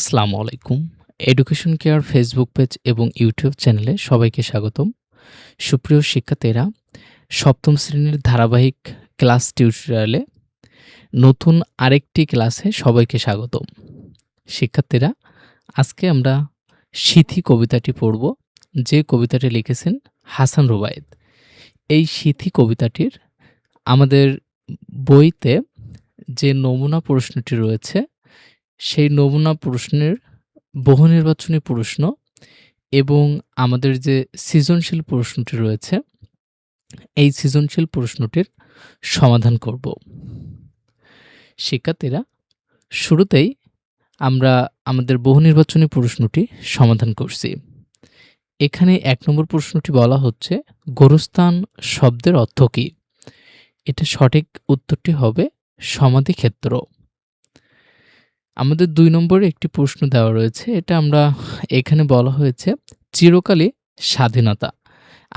আসসালামু আলাইকুম। Education care Facebook page এবং ইউটিউব চ্যানেলে সবাইকে স্বাগতম। সুপ্রিয় শিক্ষার্থীরা, সপ্তম শ্রেণীর ধারাবাহিক ক্লাস টিউটোরিয়ালে নতুন আরেকটি ক্লাসে সবাইকে স্বাগতম। শিক্ষার্থীরা, আজকে আমরা সিথি কবিতাটি পড়ব, যে কবিতাটি লিখেছেন হাসান রুবায়েত। এই সিথি কবিতাটির আমাদের বইতে যে নমুনা প্রশ্নটি রয়েছে, সেই নমুনা প্রশ্নের বহুনির্বাচনী প্রশ্ন এবং আমাদের যে সৃজনশীল প্রশ্নটি রয়েছে, এই সৃজনশীল প্রশ্নটির সমাধান করব। শিক্ষার্থীরা, শুরুতেই আমরা আমাদের বহুনির্বাচনী প্রশ্নটি সমাধান করছি। এখানে ১ নম্বর প্রশ্নটি বলা হচ্ছে, গোরস্থান শব্দের অর্থ কী? এটা সঠিক উত্তরটি হবে সমাধিক্ষেত্র। আমাদের ২ নম্বরে একটি প্রশ্ন দেওয়া রয়েছে। এটা আমরা এখানে বলা হয়েছে, চিরকালই স্বাধীনতা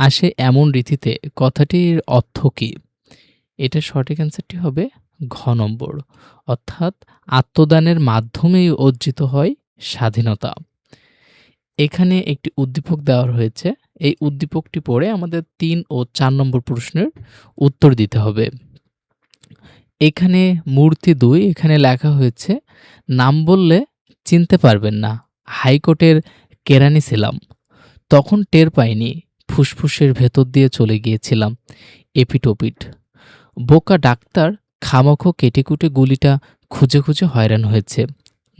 আসে এমন রীতিতে কথাটির অর্থ কী? এটার সঠিক অ্যান্সারটি হবে ঘ নম্বর, অর্থাৎ আত্মদানের মাধ্যমেই অর্জিত হয় স্বাধীনতা। এখানে একটি উদ্দীপক দেওয়া হয়েছে। এই উদ্দীপকটি পড়ে আমাদের ৩ ও ৪ নম্বর প্রশ্নের উত্তর দিতে হবে। এখানে মূর্তি ২, এখানে লেখা হয়েছে, নাম বললে চিনতে পারবেন না, হাইকোর্টের কেরানি ছিলাম, তখন টের পাইনি, ফুসফুসের ভেতর দিয়ে চলে গিয়েছিলাম এপিঠ-ওপিঠ। বোকা ডাক্তার খামোখো কেটেকুটে গুলিটা খুঁজে খুঁজে হয়রান হয়েছে,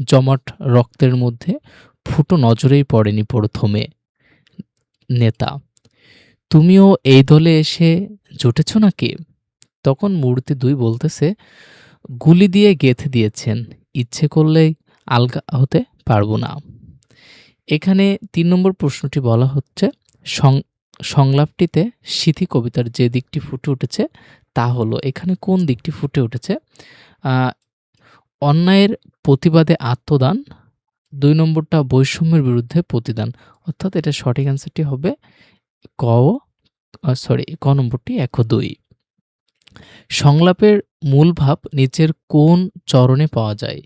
জমাট রক্তের মধ্যে ফুটো নজরেই পড়েনি প্রথমে। নেতা: তুমিও এই দলে এসে জুটেছ নাকি? তখন মূর্তি ২ বলতেছে, গুলি দিয়ে গেঁথে দিয়েছেন, ইচ্ছে করলেই আলগা হতে পারবো না। এখানে ৩ নম্বর প্রশ্নটি বলা হচ্ছে, সংলাপটিতে সিথি কবিতার যে দিকটি ফুটে উঠেছে তা হলো, এখানে কোন দিকটি ফুটে উঠেছে? অন্যায়ের প্রতিবাদে আত্মদান, ২ নম্বরটা বৈষম্যের বিরুদ্ধে প্রতিদান, অর্থাৎ এটা সঠিক অ্যান্সারটি হবে ক নম্বরটি ১ ও ২। সংলাপের মূল ভাব নিচের কোন চরণে পাওয়া যায়?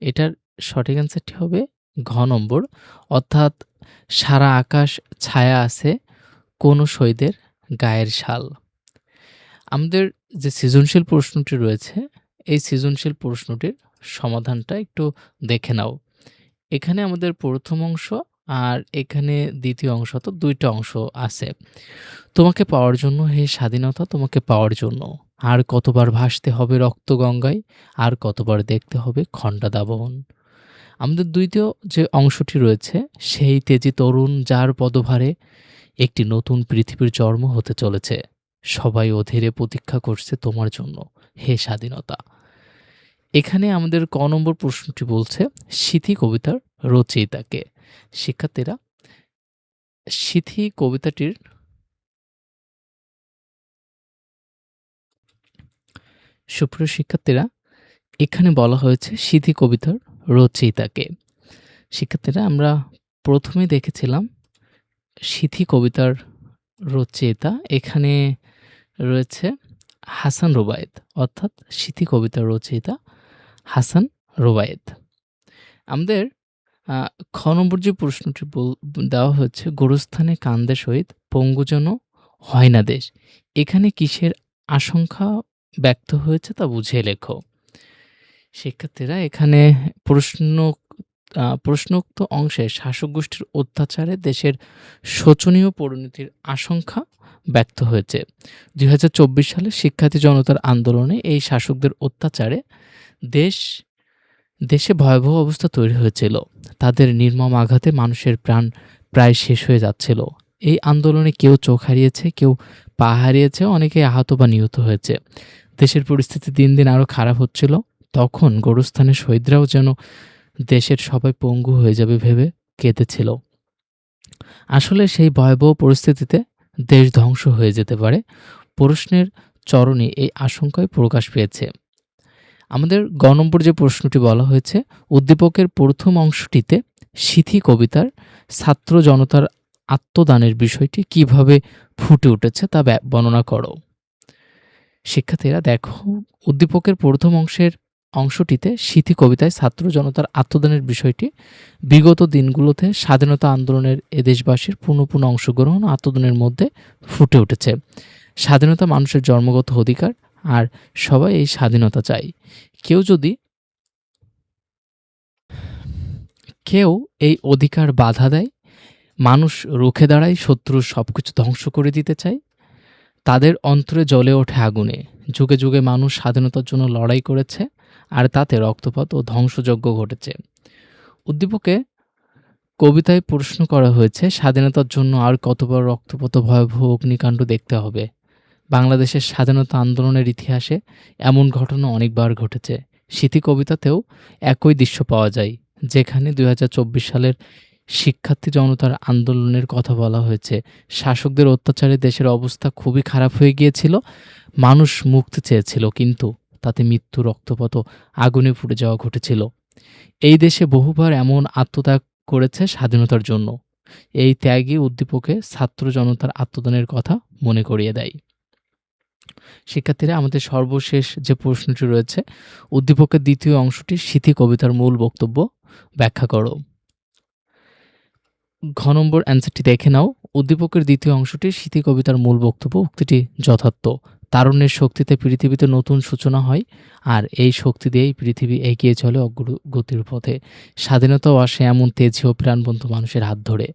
এটার সঠিক অ্যান্সারটি হবে ঘ নম্বর, অর্থাৎ সারা আকাশ ছায়া আছে কোন শহীদের গায়ের শাল। আমাদের যে সৃজনশীল প্রশ্নটি রয়েছে, এই সৃজনশীল প্রশ্নটির সমাধানটা একটু দেখে নাও। এখানে আমাদের প্রথম অংশ আর এখানে দ্বিতীয় অংশ, তো ২ টা অংশ আছে। তোমাকে পাওয়ার জন্য হে স্বাধীনতা, তোমাকে পাওয়ার জন্য আর কতবার ভাসতে হবে রক্তগঙ্গায়, আর কতবার দেখতে হবে খণ্ডা দাবানল। আমাদের দ্বিতীয় যে অংশটি রয়েছে, সেই তেজি তরুণ যার পদভারে একটি নতুন পৃথিবীর জন্ম হতে চলেছে, সবাই অধীরে প্রতীক্ষা করছে তোমার জন্য হে স্বাধীনতা। এখানে আমাদের ক নম্বর প্রশ্নটি বলছে, সিথি কবিতার রচয়িতাকে। শিক্ষার্থীরা, সিথি কবিতাটির সুপ্রিয় শিক্ষার্থীরা, এখানে বলা হয়েছে সিথি কবিতার রচয়িতাকে। শিক্ষার্থীরা, আমরা প্রথমে দেখেছিলাম সিথি কবিতার রচয়িতা এখানে রয়েছে হাসান রুবায়েত, অর্থাৎ সিথি কবিতার রচয়িতা হাসান রুবায়েত। আমাদের খ নম্বর যে প্রশ্নটি দেওয়া হচ্ছে, গোরস্থানে কান্দে শহীদ পঙ্গু যেন হয় না দেশ, এখানে কিসের আশঙ্কা ব্যক্ত হয়েছে তা বুঝিয়ে লেখো। শিক্ষার্থীরা, এখানে প্রশ্নোক্ত অংশে শাসক গোষ্ঠীর অত্যাচারে দেশের শোচনীয় পরিণতির আশঙ্কা ব্যক্ত হয়েছে। ২০২৪ সালে শিক্ষার্থী জনতার আন্দোলনে এই শাসকদের অত্যাচারে দেশে ভয়াবহ অবস্থা তৈরি হয়েছিল। তাদের নির্মম আঘাতে মানুষের প্রাণ প্রায় শেষ হয়ে যাচ্ছিল। এই আন্দোলনে কেউ চোখ হারিয়েছে, কেউ পা হারিয়েছে, অনেকে আহত বা নিহত হয়েছে। দেশের পরিস্থিতি দিন দিন আরও খারাপ হচ্ছিল। তখন গোরস্থানের শহীদরাও যেন দেশের সবাই পঙ্গু হয়ে যাবে ভেবে কেঁদেছিল। আসলে সেই ভয়াবহ পরিস্থিতিতে দেশ ধ্বংস হয়ে যেতে পারে, প্রশ্নের চরণে এই আশঙ্কায় প্রকাশ পেয়েছে। আমাদের গ নম্বর যে প্রশ্নটি বলা হয়েছে, উদ্দীপকের প্রথম অংশটিতে সিথি কবিতার ছাত্র জনতার আত্মদানের বিষয়টি কিভাবে ফুটে উঠেছে তা বর্ণনা করো। শিক্ষার্থীরা দেখো, উদ্দীপকের প্রথম অংশের অংশটিতে সিথি কবিতায় ছাত্র জনতার আত্মদানের বিষয়টি বিগত দিনগুলোতে স্বাধীনতা আন্দোলনের এদেশবাসীর পূর্ণ অংশগ্রহণ ও আত্মদানের মধ্যে ফুটে উঠেছে। স্বাধীনতা মানুষের জন্মগত অধিকার, আর সবাই এই স্বাধীনতা চায়। কেউ যদি কেউ এই অধিকার বাধা দেয়, মানুষ রুখে দাঁড়ায়, শত্রুর সবকিছু ধ্বংস করে দিতে চায়, তাদের অন্তরে জ্বলে ওঠে আগুনে। যুগে যুগে মানুষ স্বাধীনতার জন্য লড়াই করেছে, আর তাতে রক্তপাত ও ধ্বংসযজ্ঞ ঘটেছে। উদ্দীপকে কবিতায় প্রশ্ন করা হয়েছে, স্বাধীনতার জন্য আর কতবার রক্তপাত ও ভয়াবহ অগ্নিকাণ্ড দেখতে হবে? বাংলাদেশের স্বাধীনতা আন্দোলনের ইতিহাসে এমন ঘটনা অনেকবার ঘটেছে। স্মৃতি কবিতাতেও একই দৃশ্য পাওয়া যায়, যেখানে ২০২৪ সালের শিক্ষার্থী জনতার আন্দোলনের কথা বলা হয়েছে। শাসকদের অত্যাচারে দেশের অবস্থা খুবই খারাপ হয়ে গিয়েছিল। মানুষ মুক্তি চেয়েছিল, কিন্তু তাতে মৃত্যু, রক্তপাত ও আগুনে পুড়ে যাওয়া ঘটেছিল। এই দেশে বহুবার এমন আত্মত্যাগ করেছে স্বাধীনতার জন্য। এই ত্যাগই উদ্দীপকে ছাত্র জনতার আত্মদানের কথা মনে করিয়ে দেয়। শিক্ষার্থীরা, আমাদের সর্বশেষ যে প্রশ্নটি রয়েছে, উদ্দীপকের দ্বিতীয় অংশটি স্মৃতি কবিতার মূল বক্তব্য ব্যাখ্যা করো। ঘ নম্বর অ্যান্সারটি দেখে নাও। উদ্দীপকের দ্বিতীয় অংশটি স্মৃতি কবিতার মূল বক্তব্য। উক্তিটি যথার্থ। তারুণ্যের শক্তিতে পৃথিবীতে নতুন সূচনা হয়, আর এই শক্তি দিয়েই পৃথিবী এগিয়ে চলে অগ্রগতির পথে। স্বাধীনতাও আসে এমন তেজি ও প্রাণবন্ত মানুষের হাত ধরে।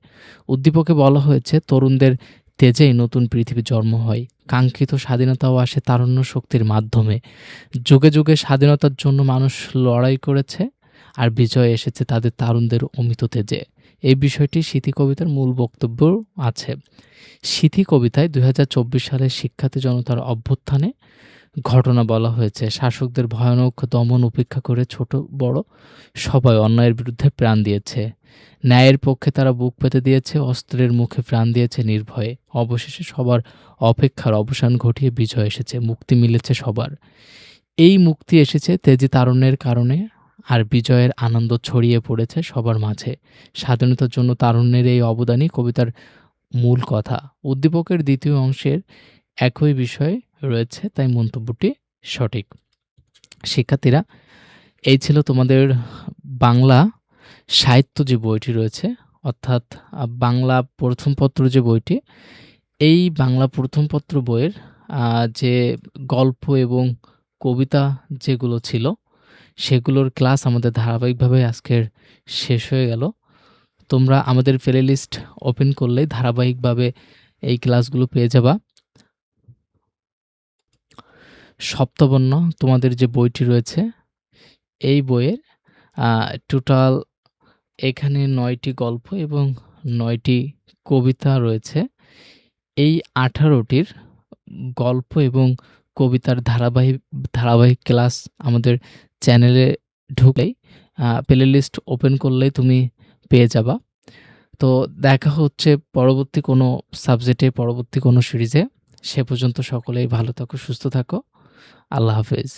উদ্দীপকে বলা হয়েছে, তরুণদের তেজেই নতুন পৃথিবীর জন্ম হয়। কাঙ্ক্ষিত স্বাধীনতাও আসে তারুণ্য শক্তির মাধ্যমে। যুগে যুগে স্বাধীনতার জন্য মানুষ লড়াই করেছে, আর বিজয় এসেছে তাদের তারুণদের অমিত তেজে। এই বিষয়টি স্মৃতি কবিতার মূল বক্তব্য আছে। স্মৃতি কবিতায় ২০২৪ সালের শিক্ষার্থী জনতার অভ্যুত্থানে ঘটনা বলা হয়েছে। শাসকদের ভয়ানক দমন উপেক্ষা করে ছোট বড় সবাই অন্যায়ের বিরুদ্ধে প্রাণ দিয়েছে। ন্যায়ের পক্ষে তারা বুক পেতে দিয়েছে, অস্ত্রের মুখে প্রাণ দিয়েছে নির্ভয়ে। অবশেষে সবার অপেক্ষার অবসান ঘটিয়ে বিজয় এসেছে, মুক্তি মিলেছে সবার। এই মুক্তি এসেছে তেজি তারুণ্যের কারণে, আর বিজয়ের আনন্দ ছড়িয়ে পড়েছে সবার মাঝে। স্বাধীনতার জন্য তারুণ্যের এই অবদানই কবিতার মূল কথা। উদ্দীপকের দ্বিতীয় অংশের একই বিষয় রয়েছে, তাই মন্তব্যটি সঠিক। শিক্ষার্থীরা, এই ছিল তোমাদের বাংলা সাহিত্য যে বইটি রয়েছে, অর্থাৎ বাংলা প্রথম পত্র যে বইটি, এই বাংলা প্রথম পত্র বইয়ের যে গল্প এবং কবিতা যেগুলো ছিল, সেগুলোর ক্লাস আমাদের ধারাবাহিকভাবে আজকের শেষ হয়ে গেল। তোমরা আমাদের প্লে লিস্ট ওপেন করলেই ধারাবাহিকভাবে এই ক্লাসগুলো পেয়ে যাবা। সপ্তবর্ণ তোমাদের যে বইটি রয়েছে, এই বইয়ের টোটাল এখানে ৯টি গল্প এবং ৯টি কবিতা রয়েছে। এই ১৮টির গল্প এবং কবিতার ধারাবাহিক ক্লাস আমাদের চ্যানেলে ঢুকলেই প্লে লিস্ট ওপেন করলেই তুমি পেয়ে যাবা। তো দেখা হচ্ছে পরবর্তী কোনো সাবজেক্টে, পরবর্তী কোনো সিরিজে। সে পর্যন্ত সকলেই ভালো থাকো, সুস্থ থাকো। আল্লাহ হাফেজ।